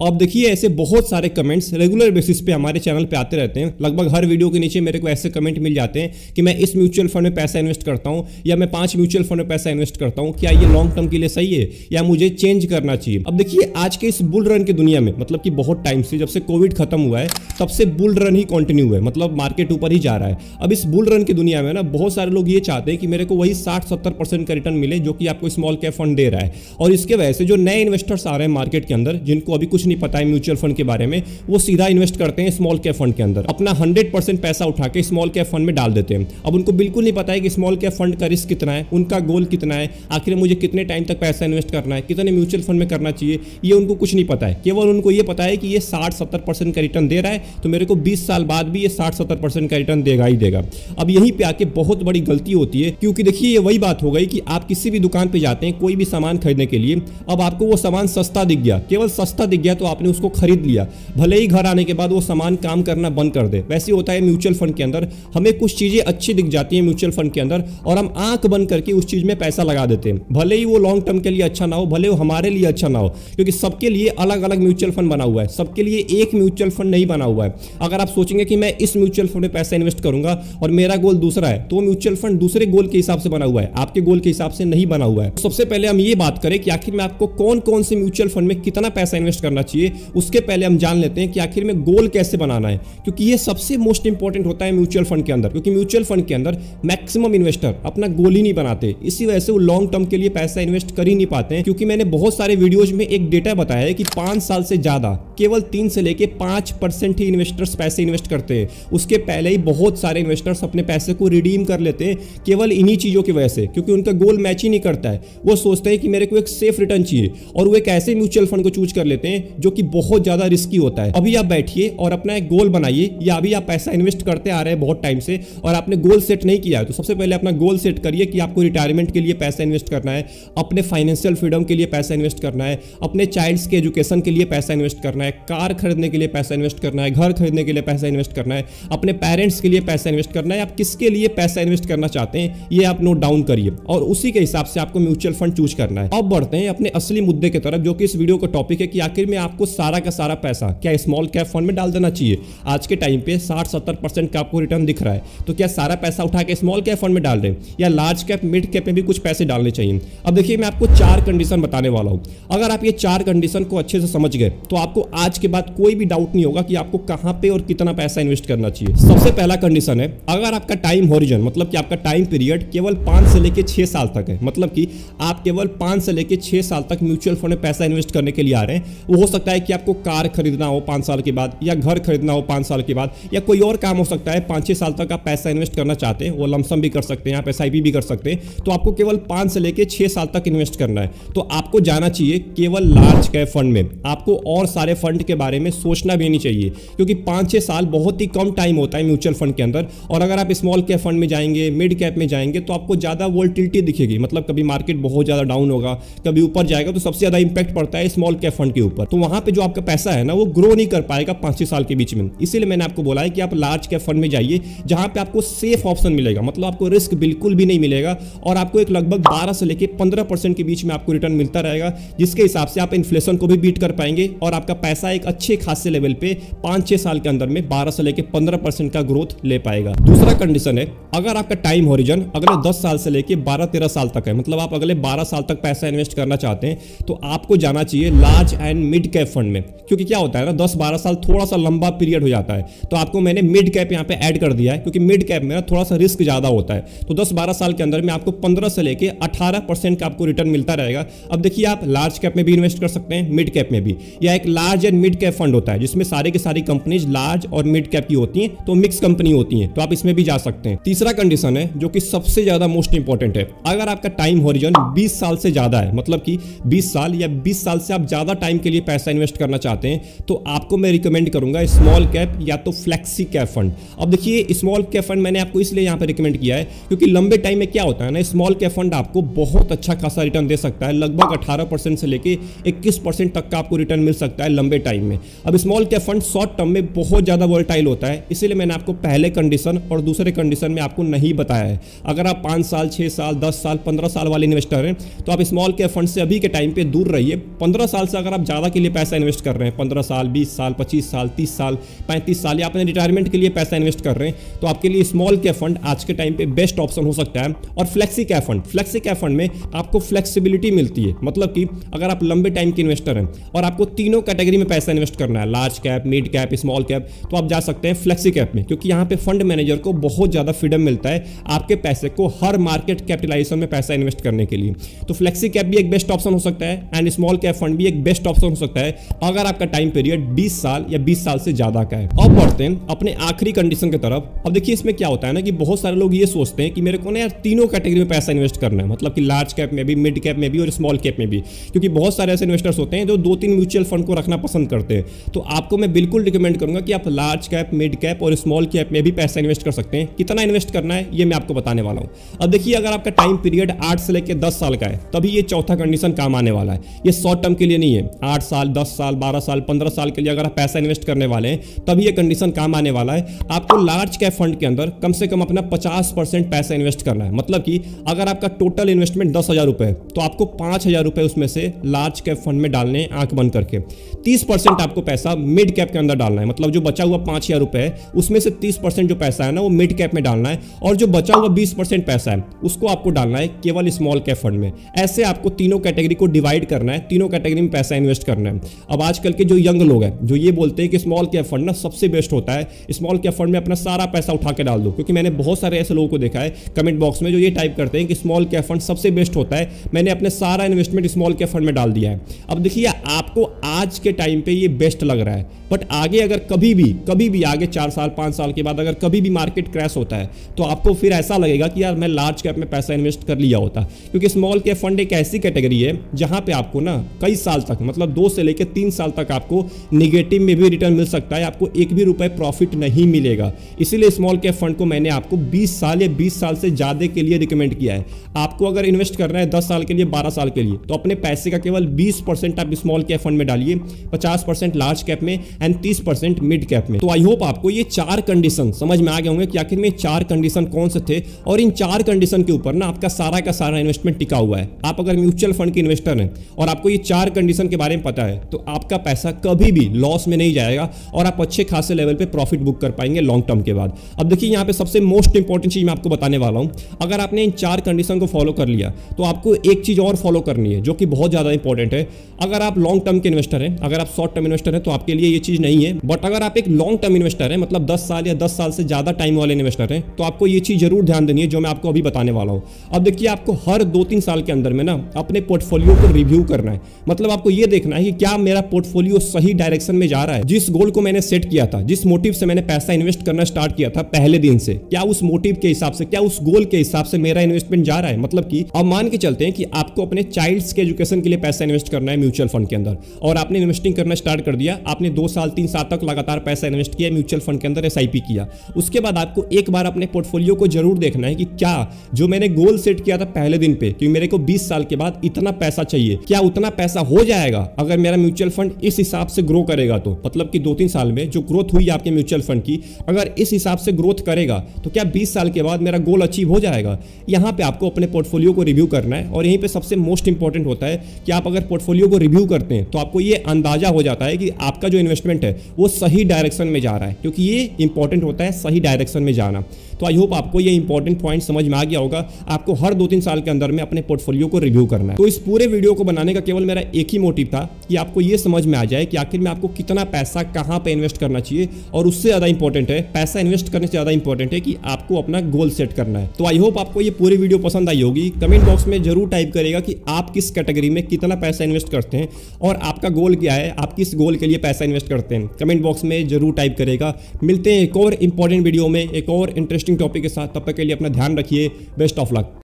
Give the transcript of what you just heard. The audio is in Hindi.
अब देखिए ऐसे बहुत सारे कमेंट्स रेगुलर बेसिस पे हमारे चैनल पे आते रहते हैं। लगभग हर वीडियो के नीचे मेरे को ऐसे कमेंट मिल जाते हैं कि मैं इस म्यूचुअल फंड में पैसा इन्वेस्ट करता हूं या मैं 5 म्यूचुअल फंड में पैसा इन्वेस्ट करता हूं, क्या ये लॉन्ग टर्म के लिए सही है या मुझे चेंज करना चाहिए। अब देखिए आज के इस बुल रन की दुनिया में, मतलब कि बहुत टाइम से जब से कोविड खत्म हुआ है तब से बुल रन ही कंटिन्यू है, मतलब मार्केट ऊपर ही जा रहा है। अब इस बुल रन की दुनिया में ना बहुत सारे लोग ये चाहते हैं कि मेरे को वही 60-70% का रिटर्न मिले जो कि आपको स्मॉल कैप फंड दे रहा है। और इसके वजह से जो नए इन्वेस्टर्स आ रहे हैं मार्केट के अंदर, जिनको अभी कुछ नहीं पता है म्यूचुअल के बारे में, वो सीधा इन्वेस्ट करते हैं स्मॉल कैप फंड के अंदर। अपना 100% पैसा उठा के स्मॉल कैप फंड में डाल देते हैं। अब उनको बिल्कुल नहीं पता है कि स्मॉल कैप फंड का रिस्क कितना है, उनका गोल कितना है, आखिर मुझे कितने टाइम तक पैसा इन्वेस्ट करना है, कितने म्यूचुअल फंड में करना चाहिए, ये उनको कुछ नहीं पता है। केवल उनको ये पता है कि ये 60-70% का रिटर्न दे रहा है तो मेरे को 20 साल बाद भी ये 60-70% का रिटर्न देगा ही देगा। अब यहीं पे आके बहुत बड़ी गलती होती है, क्योंकि देखिए ये वही बात हो गई कि आप किसी भी दुकान पे जाते हैं कोई भी सामान खरीदने के लिए। अब आपको वो सामान सस्ता दिख गया, केवल सस्ता दिख गया तो आपने उसको खरीद लिया, भले ही घर आने के बाद वो सामान काम करना बंद कर दे। वैसे होता है म्यूचुअल फंड के अंदर, हमें कुछ चीजें अच्छी दिख जाती हैं म्यूचुअल फंड के अंदर और हम आंख बंद करके उस चीज में पैसा लगा देते हैं, भले ही वो लॉन्ग टर्म के लिए अच्छा ना हो, भले वो हमारे लिए अच्छा ना हो, क्योंकि सबके लिए अलग अलग म्यूचुअल फंड बना हुआ है, सबके लिए एक म्यूचुअल फंड नहीं बना हुआ है। अगर आप सोचेंगे कि मैं इस म्यूचुअल फंड में पैसा इन्वेस्ट करूंगा और मेरा गोल दूसरा है, तो म्यूचुअल फंड दूसरे गोल के हिसाब से बना हुआ है, आपके गोल के हिसाब से नहीं बना हुआ है। सबसे पहले हम ये बात करें कि आखिर में आपको कौन कौन से म्यूचुअल फंड में कितना पैसा इन्वेस्ट करना चाहिए, उसके पहले हम जान लेते हैं कि आखिर में गोल कैसे बनाना है, क्योंकि ये सबसे मोस्ट इंपॉर्टेंट होता है म्यूचुअल फंड के अंदर। क्योंकि म्यूचुअल फंड के अंदर मैक्सिमम इन्वेस्टर अपना गोल ही नहीं बनाते, इसी वजह से वो लॉन्ग टर्म के लिए पैसा इन्वेस्ट कर ही नहीं पाते हैं। क्योंकि मैंने बहुत सारे वीडियोज में एक डेटा बताया है कि 5 साल से ज्यादा केवल 3 से लेके 5% ही इन्वेस्टर्स पैसे इन्वेस्ट करते हैं। उसके पहले ही बहुत सारे इन्वेस्टर्स अपने पैसे को रिडीम कर लेते हैं केवल इन्हीं चीजों की वजह से, क्योंकि उनका गोल मैच ही नहीं करता है। वो सोचते हैं कि मेरे को एक सेफ रिटर्न चाहिए और वो एक ऐसे म्यूचुअल फंड को चूज कर लेते हैं जो कि बहुत ज्यादा रिस्की होता है। अभी आप बैठिए और अपना एक गोल बनाइए, या अभी आप पैसा इन्वेस्ट करते आ रहे हैं बहुत टाइम से और आपने गोल सेट नहीं किया है, तो सबसे पहले अपना गोल सेट करिए कि आपको रिटायरमेंट के लिए पैसा इन्वेस्ट करना है, अपने फाइनेंशियल फ्रीडम के लिए पैसा इन्वेस्ट करना है, अपने चाइल्ड्स के एजुकेशन के लिए पैसा इन्वेस्ट करना है, कार खरीदने के लिए पैसा इन्वेस्ट करना है, घर खरीदने के लिए पैसा इन्वेस्ट करना है, अपने पेरेंट्स के लिए पैसा इन्वेस्ट करना है। आप किसके लिए पैसा इन्वेस्ट करना चाहते हैं ये आप नोट डाउन करिए और उसी के हिसाब से आपको म्यूचुअल फंड चूज करना है। अब बढ़ते हैं अपने असली मुद्दे की तरफ, जो कि इस वीडियो का टॉपिक है कि आखिर में आपको सारा का सारा पैसा क्या स्मॉल कैप फंड में डाल देना चाहिए। आज के टाइम पे 60-70% का आपको रिटर्न दिख रहा है, तो क्या सारा पैसा उठा के स्मॉल कैप फंड में डाल रहे हैं या लार्ज कैप मिड कैप में भी कुछ पैसे डालने चाहिए। अब देखिए मैं आपको 4 कंडीशन बताने वाला हूं। अगर आप ये 4 कंडीशन को अच्छे से समझ गए तो आपको आज के बाद कोई भी डाउट नहीं होगा कि आपको कहां पे और कितना पैसा इन्वेस्ट करना चाहिए। सबसे पहला कंडीशन है, अगर आपका टाइम हॉरिजन मतलब कि आपका टाइम पीरियड केवल 5 से लेकर 6 साल तक है, मतलब कि आप केवल 5 से लेकर 6 साल तक म्यूचुअल फंड में पैसा इन्वेस्ट करने के लिए आ रहे हैं। वो हो सकता है कि आपको कार खरीदना हो 5 साल के बाद, या घर खरीदना हो 5 साल के बाद, या कोई और काम हो सकता है 5-6 साल तक आप पैसा इन्वेस्ट करना चाहते हैं। वो लमसम भी कर सकते हैं, आप SIP भी कर सकते हैं। तो आपको केवल 5 से लेकर 6 साल तक इन्वेस्ट करना है। तो आपको जाना चाहिए केवल लार्ज कैप फंड में, आपको और सारे फंड के बारे में सोचना भी नहीं चाहिए, क्योंकि 5-6 साल बहुत ही कम टाइम होता है म्यूचुअल फंड के अंदर। और अगर आप स्मॉल कैप फंड में जाएंगे, मिड कैप में जाएंगे, तो आपको ज्यादा वोलेटिलिटी दिखेगी, मतलब कभी मार्केट बहुत ज्यादा डाउन होगा, कभी ऊपर जाएगा, तो सबसे ज्यादा इंपैक्ट पड़ता है स्मॉल कैप फंड के ऊपर। तो वहां पे जो आपका पैसा है ना वो ग्रो नहीं कर पाएगा 5-6 साल के बीच में। इसीलिए मैंने आपको बोला है कि आप लार्ज कैप फंड में जाइए, जहां पे आपको सेफ ऑप्शन मिलेगा, मतलब आपको रिस्क बिल्कुल भी नहीं मिलेगा और आपको एक लगभग 12 से लेकर 15% के बीच में आपको रिटर्न मिलता रहेगा, जिसके हिसाब से आप इन्फ्लेशन को भी बीट कर पाएंगे और आपका पैसा एक अच्छे खासे लेवल पे 5-6 साल के अंदर में 12 से लेकर 15% का ग्रोथ ले पाएगा। दूसरा कंडीशन है, अगर आपका टाइम हॉरिजन अगले 10 साल से लेकर 12-13 साल तक है, मतलब आप अगले 12 साल तक पैसा इन्वेस्ट करना चाहते हैं, तो आपको जाना चाहिए large and mid cap fund में। क्योंकि क्या होता है ना, 10-12 साल थोड़ा सा लंबा पीरियड हो जाता है, तो आपको मैंने मिड कैप यहाँ पे ऐड कर दिया है, क्योंकि मिड कैप में थोड़ा सा रिस्क ज्यादा होता है। तो 10-12 साल के अंदर में आपको 15 से लेके 18% का आपको रिटर्न मिलता रहेगा। अब देखिए आप लार्ज कैप में भी इन्वेस्ट कर सकते हैं, मिड कैप में भी, या एक large and mid cap fund होता है जिसमें सारी की सारी कंपनीज लार्ज और मिड कैप की होती हैं, तो मिक्स कंपनी होती हैं, तो आप इसमें भी जा सकते हैं। तीसरा कंडीशन है जो कि सबसे ज्यादा मोस्ट इंपॉर्टेंट है, अगर आपका टाइम हॉरिजन 20 साल से ज्यादा है, मतलब कि 20 साल या 20 साल से आप ज्यादा टाइम के लिए पैसा इन्वेस्ट करना चाहते हैं, तो आपको मैं रिकमेंड करूंगा स्मॉल कैप या तो फ्लेक्सी कैप फंड। अब देखिए स्मॉल कैप फंड मैंने आपको इसलिए यहां पे रिकमेंड किया है क्योंकि लंबे टाइम में क्या होता है ना, स्मॉल कैप फंड आपको बहुत अच्छा खासा रिटर्न दे सकता है, लगभग 18% से लेके 21% तक का आपको रिटर्न मिल सकता है लंबे लंबे टाइम में। अब small cap fund short term में बहुत ज़्यादा वोलेटाइल होता है, इसीलिए मैंने आपको पहले कंडीशन और दूसरे कंडीशन में आपको नहीं बताया है। अगर आप 5 साल 6 साल 10 साल 15 साल वाले इन्वेस्टर हैं तो आप स्मॉल कैप फंड से अभी के टाइम पे दूर रहिए। 15 साल से अगर आप ज़्यादा के लिए पैसा इन्वेस्ट कर रहे हैं, 15 साल 20 साल 25 साल 30 साल 35 साल, या अपने रिटायरमेंट के लिए पैसा इन्वेस्ट कर रहे हैं, तो आपके लिए स्मॉल कैप फंड आज के टाइम पे बेस्ट ऑप्शन हो सकता है। और फ्लेक्सी कैप फंड में आपको फ्लेक्सिबिलिटी मिलती है, मतलब कि अगर आप लंबे टाइम के इन्वेस्टर हैं और आपको तीनों कैटेगरी में पैसा इन्वेस्ट करना है, large cap, mid cap, small cap, तो आप जा सकते हैं फ्लेक्सी कैप में, क्योंकि यहाँ पे फंड मैनेजर को बहुत ज़्यादा फ्रीडम मिलता है आपके पैसे को हर मार्केट कैपिटलाइजेशन में पैसा इन्वेस्ट करने के लिए। तो फ्लेक्सी कैप भी एक बेस्ट ऑप्शन हो सकता है एंड स्मॉल कैप फंड भी एक बेस्ट ऑप्शन हो सकता है अगर आपका टाइम पीरियड 20 साल या 20 साल से ज़्यादा का है। अब बढ़ते हैं अपने आखिरी कंडीशन की तरफ। अब देखिए इसमें क्या होता है ना कि बहुत सारे लोग ये सोचते हैं कि मेरे को ना यार तीनों कैटेगरी में पैसा इन्वेस्ट करना है, मतलब कि लार्ज कैप में भी, मिड कैप में भी और स्मॉल कैप में भी, क्योंकि बहुत सारे ऐसे इन्वेस्टर्स होते हैं जो 2-3 म्यूचुअल फंड को रखना पसंद करते हैं। तो आपको मैं बिल्कुल रिकमेंड करूंगा कि आप लार्ज कैप, मिड कैप और स्मॉल कैप में भी पैसा इन्वेस्ट कर सकते हैं। कितना इन्वेस्ट करना है ये मैं आपको बताने वाला हूं। अब देखिए अगर आपका टाइम पीरियड 8 से लेकर 10 साल का है तभी ये चौथा कंडीशन काम आने वाला है। ये शॉर्ट टर्म के लिए नहीं है। 8 साल 10 साल 12 साल 15 साल के लिए अगर आप पैसा इन्वेस्ट करने वाले हैं तभी ये कंडीशन काम आने वाला है। आपको लार्ज कैप फंड के अंदर कम से कम अपना 50% पैसा इन्वेस्ट करना है, मतलब कि अगर आपका टोटल इन्वेस्टमेंट 10,000 रुपए है तो आपको 5,000 रुपए उसमें से लार्ज कैप फंड में डालने हैं आंख बंद करके। 30% आपको पैसा मिड कैप के अंदर डालना है, मतलब जो बचा हुआ 5,000 रुपए है उसमें से 30% जो पैसा है ना वो मिड कैप में डालना है, और जो बचा हुआ 20% पैसा है उसको आपको डालना है केवल स्मॉल कैप फंड में। ऐसे आपको तीनों कैटेगरी को डिवाइड करना है, तीनों कैटेगरी में पैसा इन्वेस्ट करना है। अब आजकल के जो यंग लोग हैं जो ये बोलते हैं कि स्मॉल कैप फंड ना सबसे बेस्ट होता है, स्मॉल कैप फंड में अपना सारा पैसा उठा के डाल दो, क्योंकि मैंने बहुत सारे ऐसे लोगों को देखा है कमेंट बॉक्स में जो ये टाइप करते हैं कि स्मॉल कैप फंड सबसे बेस्ट होता है, मैंने अपने सारा इन्वेस्टमेंट स्मॉल कैप फंड में डाल दिया है। अब देखिए आपको आज के टाइम पे ये बेस्ट लग रहा है, बट आगे अगर कभी भी आगे 4 साल 5 साल के बाद अगर कभी भी मार्केट क्रैश होता है तो आपको फिर ऐसा लगेगा कि यार मैं लार्ज कैप में पैसा इन्वेस्ट कर लिया होता, क्योंकि स्मॉल कैप फंड एक ऐसी कैटेगरी है जहां पे आपको ना कई साल तक, मतलब 2 से लेकर 3 साल तक आपको निगेटिव में भी रिटर्न मिल सकता है, आपको एक भी रुपए प्रॉफिट नहीं मिलेगा। इसीलिए स्मॉल कैप फंड को मैंने आपको 20 साल या 20 साल से ज्यादा के लिए रिकमेंड किया है। आपको अगर इन्वेस्ट करना है 10 साल के लिए 12 साल के लिए तो अपने पैसे का केवल 20% आप स्मॉल कैप फंड में डालिए, 50% लार्ज कैप में एंड 30% मिड कैप में। तो आई होप आपको ये 4 कंडीशन समझ में आ गए होंगे कि आखिर में 4 कंडीशन कौन से थे, और इन 4 कंडीशन के ऊपर ना आपका सारा का सारा इन्वेस्टमेंट टिका हुआ है। आप अगर म्यूचुअल फंड के इन्वेस्टर हैं और आपको ये 4 कंडीशन के बारे में पता है तो आपका पैसा कभी भी लॉस में नहीं जाएगा और आप अच्छे खासे लेवल पे प्रॉफिट बुक कर पाएंगे लॉन्ग टर्म के बाद। अब देखिए यहाँ पे सबसे मोस्ट इंपॉर्टेंट चीज मैं आपको बताने वाला हूँ। अगर आपने इन 4 कंडीशन को फॉलो कर लिया तो आपको एक चीज और फॉलो करनी है जो कि बहुत ज्यादा इंपॉर्टेंट है। अगर आप लॉन्ग टर्म के इन्वेस्टर हैं, अगर आप शॉर्ट टर्म इन्वेस्टर हैं तो आपके लिए ये चीज नहीं है, बट अगर आप एक लॉन्ग टर्म इन्वेस्टर हैं, मतलब 10 साल या 10 साल से ज्यादा टाइम वाले इन्वेस्टर हैं, तो आपको ये चीज जरूर ध्यान देनी है जो मैं आपको अभी बताने वाला हूं। अब देखिए आपको हर 2-3 साल के अंदर में ना अपने पोर्टफोलियो को रिव्यू करना है, मतलब आपको ये देखना है कि क्या मेरा पोर्टफोलियो सही डायरेक्शन में जा रहा है। जिस गोल को मैंने सेट किया था, जिस मोटिव से मैंने पैसा इन्वेस्ट करना स्टार्ट किया था पहले दिन से, क्या उस मोटिव के हिसाब से, क्या उस गोल के हिसाब से मेरा इन्वेस्टमेंट जा रहा है। मतलब कि अब मान के चलते हैं कि आपको अपने चाइल्ड्स के एजुकेशन के लिए पैसा इन्वेस्ट करना है म्यूचुअल फंड के अंदर, और आपने इन्वेस्टिंग करना स्टार्ट कर दिया, आपने 2 साल 3 साल तक लगातार पैसा इन्वेस्ट किया म्यूचुअल फंड के अंदर, SIP किया। उसके बाद आपको एक बार अपने पोर्टफोलियो को जरूर देखना है कि क्या जो मैंने गोल सेट किया था पहले दिन पे कि मेरे को 20 साल के बाद इतना पैसा चाहिए, क्या उतना पैसा हो जाएगा अगर मेरा म्यूचुअल फंड इस हिसाब से ग्रो करेगा। तो मतलब कि 2-3 साल में जो ग्रोथ हुई आपके म्यूचुअल फंड की, अगर इस हिसाब से ग्रोथ करेगा तो क्या 20 साल के बाद मेरा गोल अचीव हो जाएगा। यहां पे आपको अपने पोर्टफोलियो को रिव्यू करना है, और यहीं पे सबसे मोस्ट इंपॉर्टेंट होता है कि आप अगर पोर्टफोलियो को रिव्यू करते हैं तो आपको ये अंदाजा हो जाता है कि आपका जो इन्वेस्टमेंट है वो सही डायरेक्शन में जा रहा है, क्योंकि ये इंपॉर्टेंट होता है सही डायरेक्शन में जाना। तो आई होप आपको ये इंपॉर्टेंट पॉइंट समझ में आ गया होगा। आपको हर 2-3 साल के अंदर में अपने पोर्टफोलियो को रिव्यू करना है। तो इस पूरे वीडियो को बनाने का केवल मेरा एक ही मोटिव था कि आपको ये समझ में आ जाए कि आखिर में आपको कितना पैसा कहां पे इन्वेस्ट करना चाहिए, और उससे ज्यादा इंपॉर्टेंट है, पैसा इन्वेस्ट करने से ज्यादा इंपॉर्टेंट है कि आपको अपना गोल सेट करना है। तो आई होप आपको ये पूरी वीडियो पसंद आई होगी। कमेंट बॉक्स में जरूर टाइप करेगा कि आप किस कैटेगरी में कितना पैसा इन्वेस्ट करते हैं और आपका गोल क्या है, आप किस गोल के लिए पैसा इन्वेस्ट करते हैं। कमेंट बॉक्स में जरूर टाइप करेगा। मिलते हैं एक और इंपॉर्टेंट वीडियो में एक और इंटरेस्टिंग टॉपिक के साथ। तब तक के लिए अपना ध्यान रखिए। Best of luck.